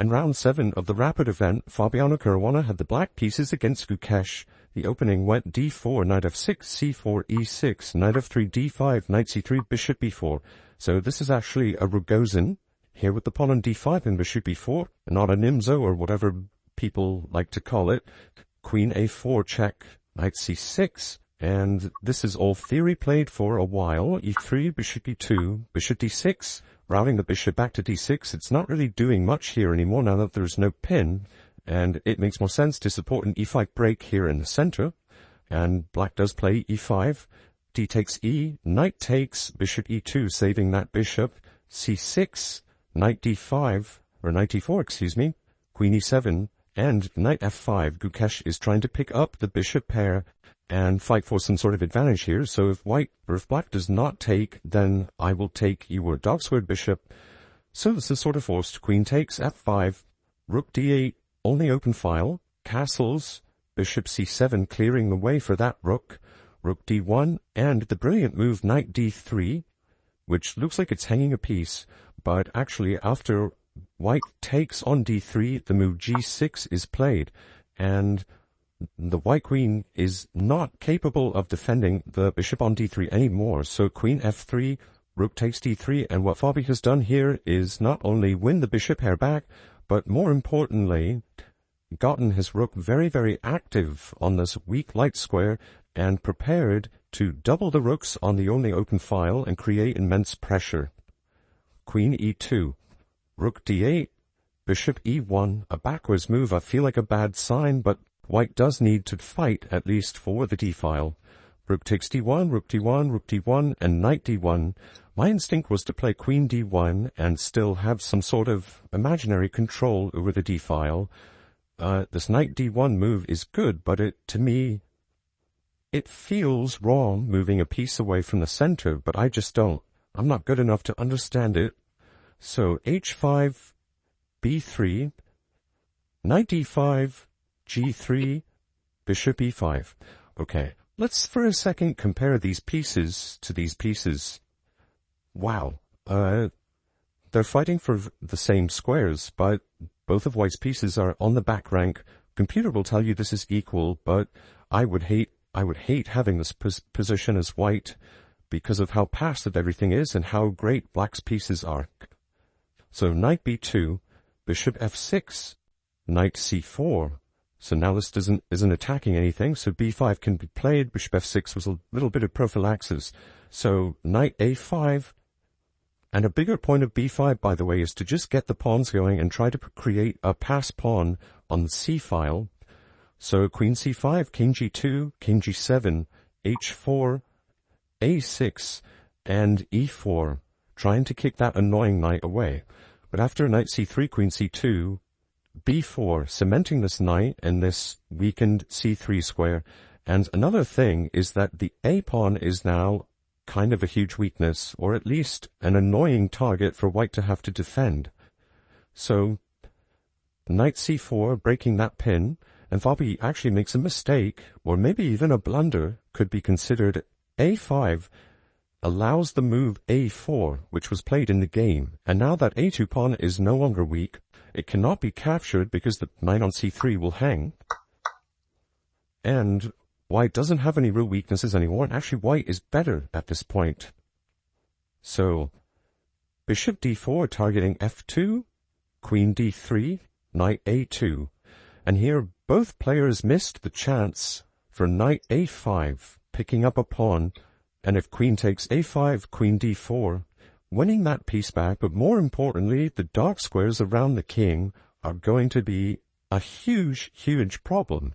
In round 7 of the rapid event, Fabiano Caruana had the black pieces against Gukesh. The opening went d4, knight f6, c4, e6, knight f3, d5, knight c3, bishop b4. So this is actually a Rogozin, here with the pawn on d5 and bishop b4, not a Nimzo or whatever people like to call it. Queen a4 check, knight c6, and this is all theory played for a while. e3, bishop e2, bishop d6, routing the bishop back to d6. It's not really doing much here anymore now that there's no pin, and it makes more sense to support an e5 break here in the center. And black does play e5, d takes e, knight takes, bishop e2, saving that bishop, c6, knight d5, or knight d4, excuse me, queen e7, and knight f5. Gukesh is trying to pick up the bishop pair and fight for some sort of advantage here. So if black does not take, then I will take your dog squared bishop. So this is sort of forced. Queen takes, f5, rook d8, only open file, castles, bishop c7, clearing the way for that rook, rook d1, and the brilliant move knight d3, which looks like it's hanging a piece, but actually after white takes on d3, the move g6 is played, and the white queen is not capable of defending the bishop on d3 anymore. So queen f3, rook takes d3, and what Fabi has done here is not only win the bishop pair back, but more importantly, gotten his rook very, very active on this weak light square and prepared to double the rooks on the only open file and create immense pressure. Queen e2, rook d8, bishop e1, a backwards move. I feel like a bad sign, but white does need to fight at least for the d-file. Rook takes d1, rook d1, rook d1, and knight d1. My instinct was to play queen d1 and still have some sort of imaginary control over the d-file. This knight d1 move is good, but to me, it feels wrong moving a piece away from the center, but I just don't. I'm not good enough to understand it. So h5, b3, knight d5, g3, bishop e5. Okay, let's for a second compare these pieces to these pieces. Wow, they're fighting for the same squares, but both of white's pieces are on the back rank. Computer will tell you this is equal, but I would hate having this position as white because of how passive everything is and how great black's pieces are. So knight b2, bishop f6, knight c4. So now this isn't attacking anything, so b5 can be played. Bishop f6 was a little bit of prophylaxis. So knight a5, and a bigger point of b5, by the way, is to just get the pawns going and try to create a pass pawn on the c-file. So queen c5, king g2, king g7, h4, a6, and e4, trying to kick that annoying knight away. But after knight c3, queen c2, b4, cementing this knight and this weakened c3 square. And another thing is that the a pawn is now kind of a huge weakness, or at least an annoying target for white to have to defend. So knight c4, breaking that pin, and Fabi actually makes a mistake, or maybe even a blunder, could be considered. a5 allows the move a4, which was played in the game, and now that a2 pawn is no longer weak, it cannot be captured because the knight on c3 will hang, and white doesn't have any real weaknesses anymore, and actually white is better at this point. So bishop d4 targeting f2, queen d3, knight a2, and here both players missed the chance for knight a5, picking up a pawn, and if queen takes a5, queen d4, winning that piece back. But more importantly, the dark squares around the king are going to be a huge, huge problem.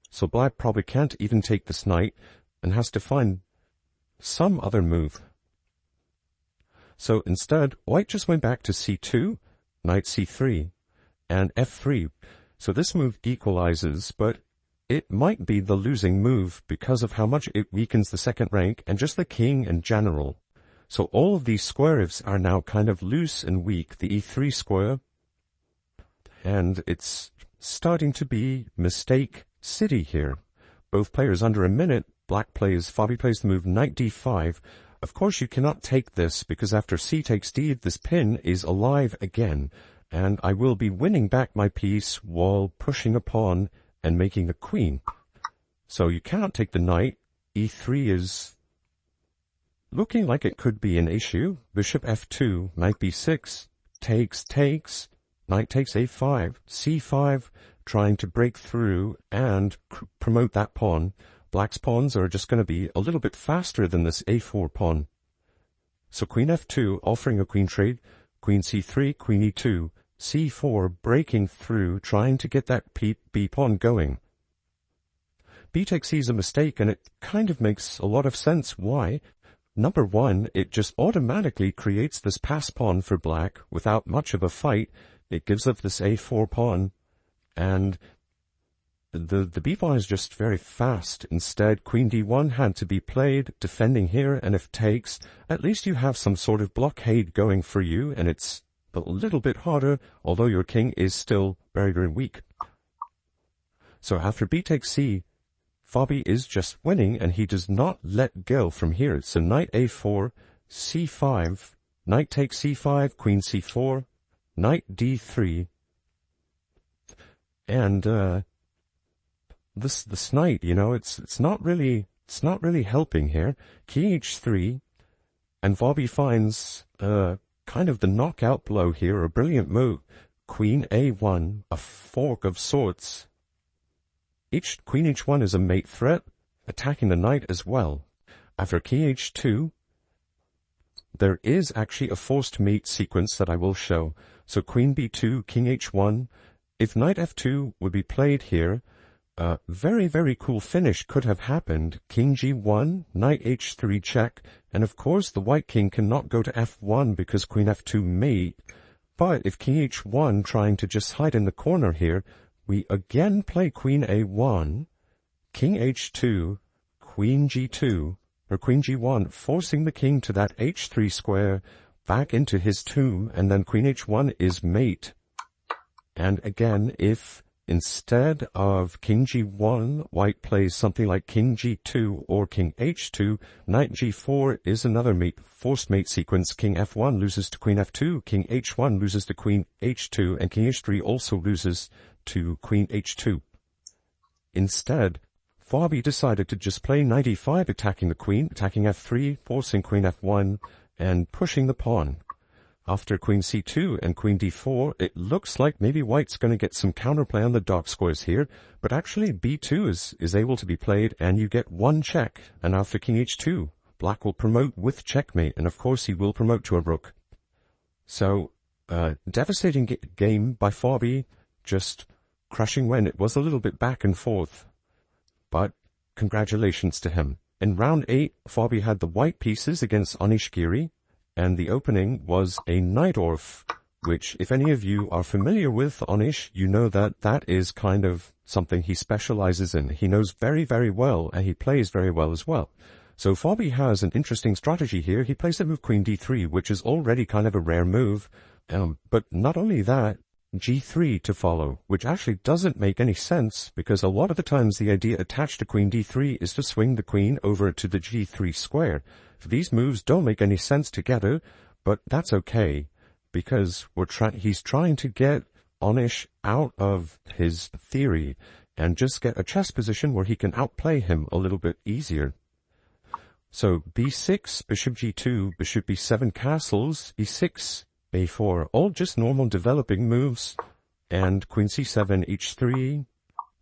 So black probably can't even take this knight and has to find some other move. So instead, white just went back to c2, knight c3, and f3. So this move equalizes, but it might be the losing move because of how much it weakens the second rank and just the king in general. So all of these squares are now kind of loose and weak. The e3 square, and it's starting to be mistake city here. Both players under a minute. Fabi plays the move knight d5. Of course you cannot take this because after c takes d, this pin is alive again. and I will be winning back my piece while pushing a pawn and making a queen. So you cannot take the knight. e3 is looking like it could be an issue. Bishop f2, knight b6, takes, knight takes a5, c5, trying to break through and promote that pawn. Black's pawns are just going to be a little bit faster than this a4 pawn. So queen f2, offering a queen trade, queen c3, queen e2, c4, breaking through, trying to get that b pawn going. B takes c is a mistake, and it kind of makes a lot of sense. Why? Number one, it just automatically creates this pass pawn for black without much of a fight. It gives up this a4 pawn, and the b pawn is just very fast. Instead, queen d1 had to be played, defending here, and if takes, at least you have some sort of blockade going for you, and it's a little bit harder, although your king is still very, very weak. So after b takes c, Fabi is just winning, and he does not let go from here. So knight a4, c5, knight takes c5, queen c4, knight d3, and this knight, you know, it's not really helping here. King h3, and Fabi finds kind of the knockout blow here, a brilliant move. Queen a1, a fork of sorts. Queen h1 is a mate threat, attacking the knight as well. After king h2, there is actually a forced mate sequence that I will show. So queen b2, king h1. If knight f2 would be played here, a very, very cool finish could have happened. King g1, knight h3 check, and of course the white king cannot go to f1 because queen f2 mate. But if king h1 trying to just hide in the corner here, we again play queen a1, king h2, queen g2, or queen g1, forcing the king to that h3 square, back into his tomb, and then queen h1 is mate. And again, if instead of king g1, white plays something like king g2 or king h2, knight g4 is another mate, forced mate sequence. King f1 loses to queen f2, king h1 loses to queen h2, and king h3 also loses to queen h2. Instead, Fabi decided to just play knight e5, attacking the queen, attacking f3, forcing queen f1, and pushing the pawn. After queen c2 and queen d4, it looks like maybe white's going to get some counterplay on the dark squares here, but actually b2 is able to be played, and you get one check, and after king h2, black will promote with checkmate, and of course he will promote to a rook. So, devastating game by Fabi, just crushing when it was a little bit back and forth, but congratulations to him. In round 8, Fabi had the white pieces against Anish Giri, and the opening was a Najdorf, which, if any of you are familiar with Anish, you know that that is kind of something he specializes in. He knows very, very well, and he plays very well as well. So Fabi has an interesting strategy here. He plays the move queen d3, which is already kind of a rare move, but not only that, g3 to follow, which actually doesn't make any sense, because a lot of the times the idea attached to queen d3 is to swing the queen over to the g3 square. These moves don't make any sense together, but that's okay, because he's trying to get Anish out of his theory and just get a chess position where he can outplay him a little bit easier. So b6, bishop g2, bishop b7 castles, e6, a4, all just normal developing moves, and queen c7, h3,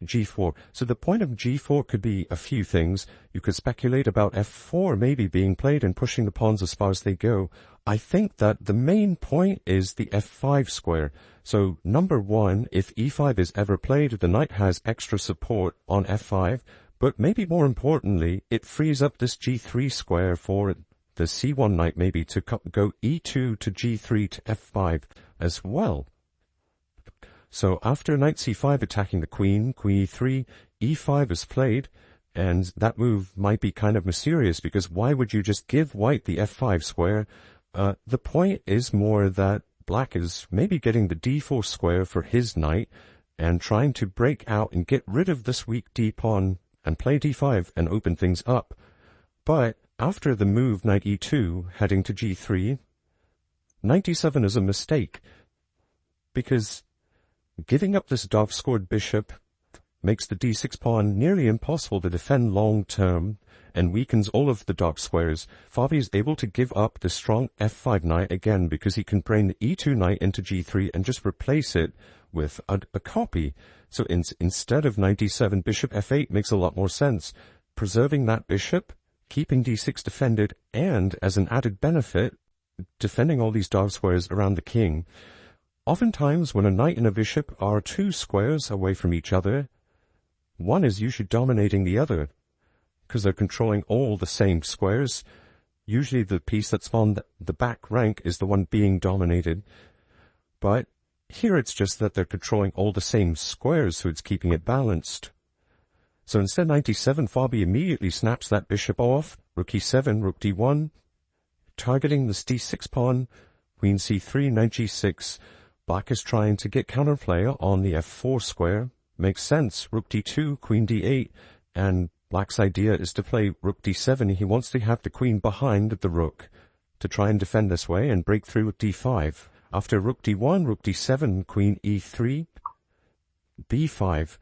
g4. So the point of g4 could be a few things. You could speculate about f4 maybe being played and pushing the pawns as far as they go. I think that the main point is the f5 square. So number one, if e5 is ever played, the knight has extra support on f5, but maybe more importantly, it frees up this g3 square for the c1 knight maybe to go e2 to g3 to f5 as well. So after knight c5 attacking the queen, queen e3, e5 is played, and that move might be kind of mysterious, because why would you just give white the f5 square? The point is more that black is maybe getting the d4 square for his knight, and trying to break out and get rid of this weak d-pawn, and play d5 and open things up. But after the move knight e2 heading to g3, knight d7 is a mistake, because giving up this dark-scored bishop makes the d6 pawn nearly impossible to defend long-term and weakens all of the dark squares. Fabi is able to give up the strong f5 knight again because he can bring the e2 knight into g3 and just replace it with a copy. So instead of knight d7, bishop f8 makes a lot more sense. Preserving that bishop, keeping d6 defended, and as an added benefit, defending all these dark squares around the king. Oftentimes, when a knight and a bishop are two squares away from each other, one is usually dominating the other, because they're controlling all the same squares. Usually the piece that's on the back rank is the one being dominated. But here it's just that they're controlling all the same squares, so it's keeping it balanced. So instead, knight d7, Fabi immediately snaps that bishop off, rook e7, rook d1, targeting this d6 pawn, queen c3, knight g6. Black is trying to get counterplay on the f4 square. Makes sense, rook d2, queen d8, and Black's idea is to play rook d7. He wants to have the queen behind the rook to try and defend this way and break through with d5. After rook d1, rook d7, queen e3, b5,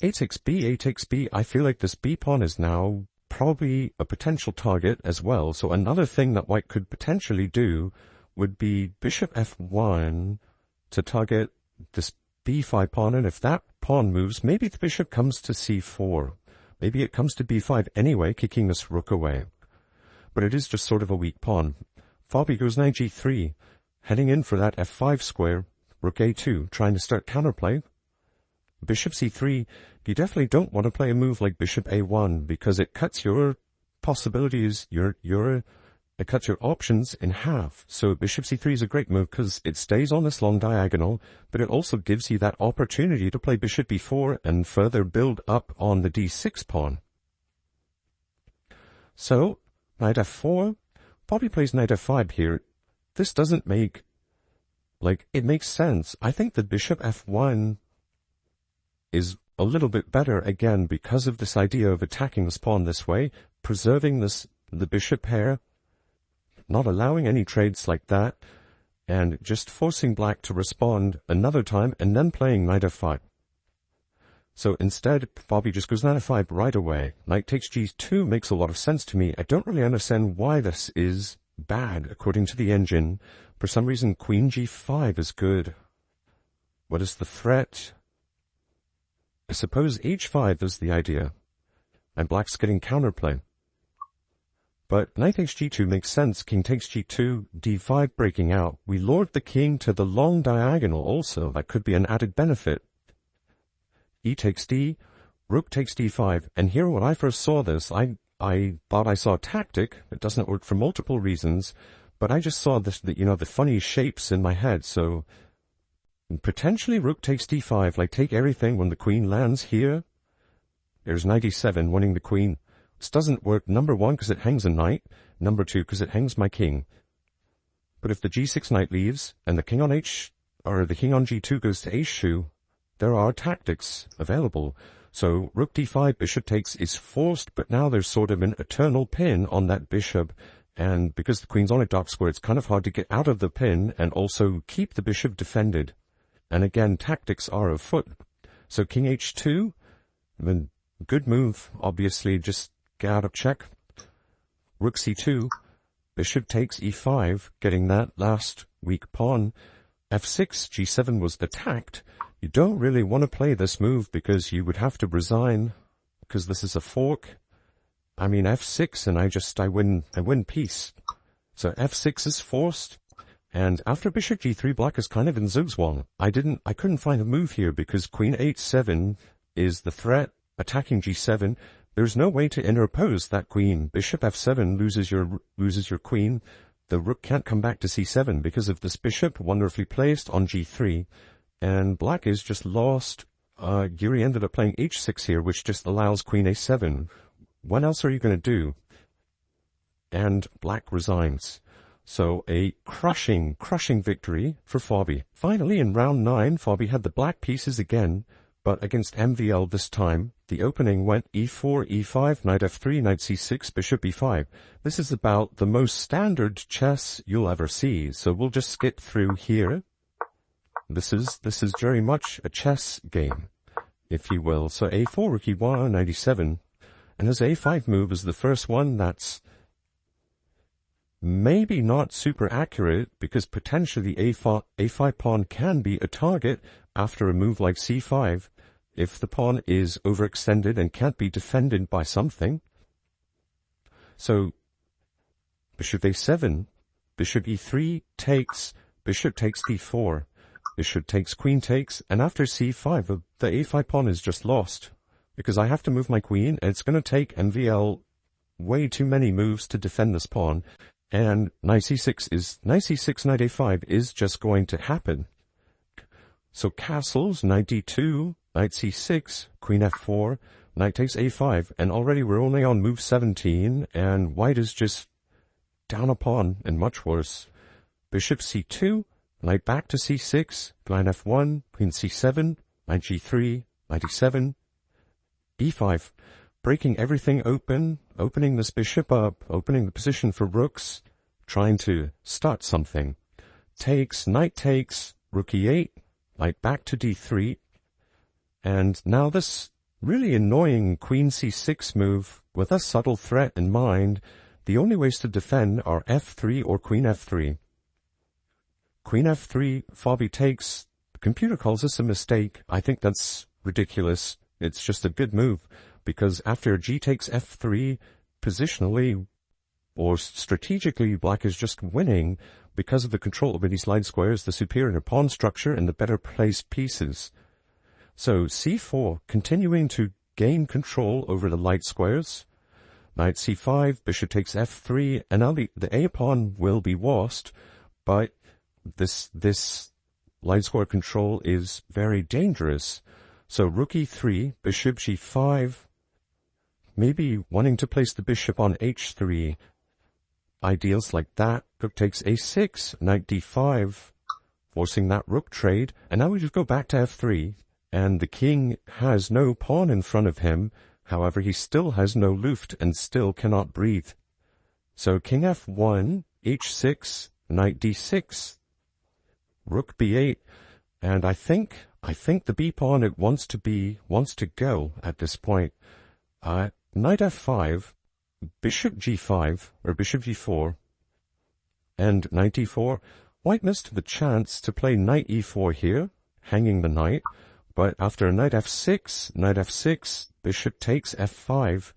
a takes b, a takes b. I feel like this b pawn is now probably a potential target as well. So another thing that White could potentially do would be bishop f1 to target this b5 pawn, and if that pawn moves, maybe the bishop comes to c4. Maybe it comes to b5 anyway, kicking this rook away. But it is just sort of a weak pawn. Fabi goes knight g3, heading in for that f5 square, rook a2, trying to start counterplay. Bishop c3, you definitely don't want to play a move like bishop a1, because it cuts your possibilities, it cuts your options in half. So bishop c3 is a great move because it stays on this long diagonal, but it also gives you that opportunity to play bishop b4 and further build up on the d6 pawn. So, knight f4, Fabi plays knight f5 here. This doesn't make, it makes sense. I think that bishop f1 is a little bit better, again, because of this idea of attacking this pawn this way, preserving the bishop pair, not allowing any trades like that, and just forcing Black to respond another time, and then playing knight f5. So instead, Fabi just goes knight f5 right away. Knight takes g2 makes a lot of sense to me. I don't really understand why this is bad, according to the engine. For some reason, queen g5 is good. What is the threat? I suppose h5 is the idea, and Black's getting counterplay. But knight takes g2 makes sense. King takes g2, d5 breaking out. We lured the king to the long diagonal also. That could be an added benefit. E takes d, rook takes d5. And here when I first saw this, I thought I saw a tactic. It doesn't work for multiple reasons, but I just saw this, the funny shapes in my head. So potentially rook takes d5, take everything when the queen lands here. There's knight e7, winning the queen. This doesn't work, number one, because it hangs a knight, number two, because it hangs my king. But if the g6 knight leaves, and the king on the king on g2 goes to h2, there are tactics available. So rook d5, bishop takes is forced, but now there's sort of an eternal pin on that bishop, and because the queen's on a dark square, it's kind of hard to get out of the pin and also keep the bishop defended. And again, tactics are afoot. So king h2, good move, obviously, just get out of check. Rook c2, bishop takes e5, getting that last weak pawn. f6, g7 was attacked. You don't really want to play this move because you would have to resign, because this is a fork. I mean f6 and I win peace. So f6 is forced. And after bishop g3, Black is kind of in Zugzwang. I couldn't find a move here because queen h7 is the threat, attacking g7. There's no way to interpose that queen. Bishop f7 loses your queen. The rook can't come back to c7 because of this bishop wonderfully placed on g3. And Black is just lost. Giri ended up playing h6 here, which just allows queen a7. What else are you going to do? And Black resigns. So a crushing victory for Fabi. Finally, in round 9, Fabi had the black pieces again, but against MVL this time. The opening went e4, e5, knight f3, knight c6, bishop e5. This is about the most standard chess you'll ever see, so we'll just skip through here. This is very much a chess game, if you will. So a4, rook e1, 97. And his a5 move is the first one that's maybe not super accurate, because potentially a5 pawn can be a target after a move like c5 if the pawn is overextended and can't be defended by something. So bishop a7, bishop e3 takes, bishop takes d4, bishop takes, queen takes, and after c5, the a5 pawn is just lost, because I have to move my queen, and it's going to take MVL way too many moves to defend this pawn, and knight c6, knight a5 is just going to happen. So castles, knight d2, knight c6, queen f4, knight takes a5, and already we're only on move 17, and white is just down a pawn, and much worse. Bishop c2, knight back to c6, knight f1, queen c7, knight g3, knight e7, e5, breaking everything open, opening this bishop up, opening the position for rooks, trying to start something. Takes, knight takes, rook e8, knight back to d3, and now this really annoying queen c6 move with a subtle threat in mind. The only ways to defend are f3 or queen f3. Queen f3, Fabi takes. The computer calls this a mistake. I think that's ridiculous. It's just a good move, because after g takes f3, positionally or strategically, black is just winning because of the control over these line squares, the superior pawn structure, and the better placed pieces. So c4, continuing to gain control over the light squares. Knight c5, bishop takes f3, and now the a pawn will be lost, but this light square control is very dangerous. So rook e3, bishop g5, maybe wanting to place the bishop on h3. Ideals like that. Rook takes a6, knight d5, forcing that rook trade, and now we just go back to f3, and the king has no pawn in front of him. However, he still has no luft and still cannot breathe. So king f1, h6, knight d6, rook b8, and I think the b pawn it wants to go at this point. Knight f5, bishop g5 or bishop g4, and knight d4. White missed the chance to play knight e4 here, hanging the knight, but after knight f6, bishop takes f5.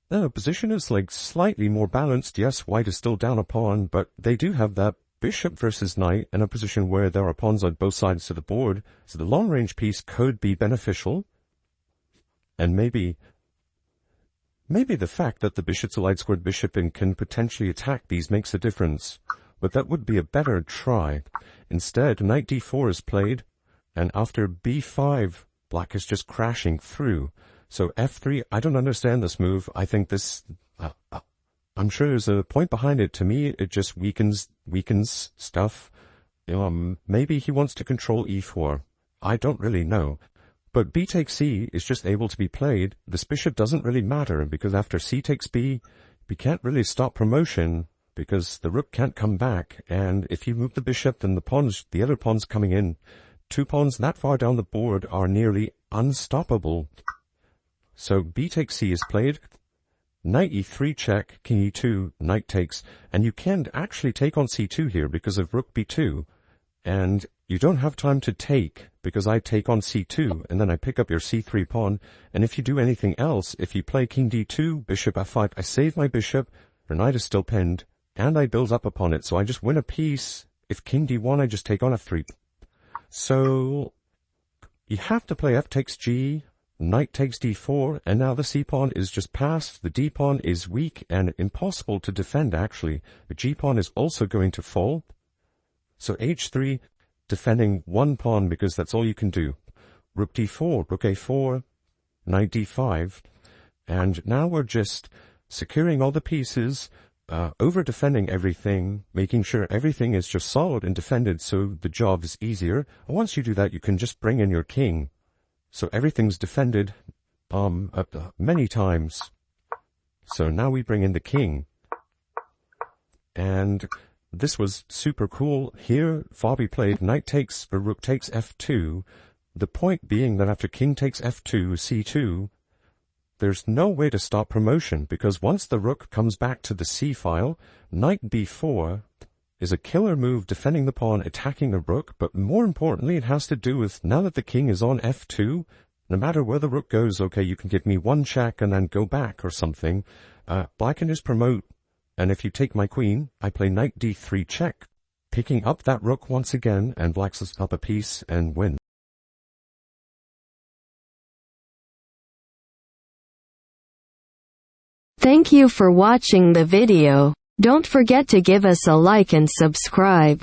The position is like slightly more balanced. Yes, white is still down a pawn, but they do have that bishop versus knight in a position where there are pawns on both sides of the board, so the long-range piece could be beneficial. And maybe the fact that the bishop's a light-squared bishop and can potentially attack these makes a difference, but that would be a better try. Instead, knight d4 is played, and after b5, black is just crashing through. So f3, I don't understand this move. I think this, I'm sure there's a point behind it. To me, it just weakens stuff. Maybe he wants to control e4. I don't really know. But b takes c is just able to be played. This bishop doesn't really matter, because after c takes b, we can't really stop promotion, because the rook can't come back. And if you move the bishop, then the other pawns coming in, 2 pawns that far down the board are nearly unstoppable. So b takes c is played. Knight e3 check, king e2, knight takes, and you can't actually take on c2 here because of rook b2. And you don't have time to take, because I take on c2, and then I pick up your c3 pawn, and if you do anything else, if you play king d2, bishop f5, I save my bishop, your knight is still pinned, and I build up upon it, so I just win a piece. If king d1, I just take on f3. So, you have to play f takes g, knight takes d4, and now the c-pawn is just passed, the d-pawn is weak and impossible to defend actually. The g-pawn is also going to fall. So h3, defending one pawn because that's all you can do. Rook d4, rook a4, knight d5, and now we're just securing all the pieces, over-defending everything, making sure everything is just solid and defended so the job is easier. And once you do that, you can just bring in your king. So everything's defended many times. So now we bring in the king. And This was super cool. Here, Fabi played knight takes or rook takes f2. The point being that after king takes f2, c2, there's no way to stop promotion, because once the rook comes back to the c file, knight b4 is a killer move defending the pawn, attacking the rook, but more importantly it has to do with, now that the king is on f2, no matter where the rook goes, okay, you can give me one check and then go back or something. Black can just promote, and if you take my queen, I play knight d3 check, picking up that rook once again, and black's up a piece and win. Thank you for watching the video. Don't forget to give us a like and subscribe.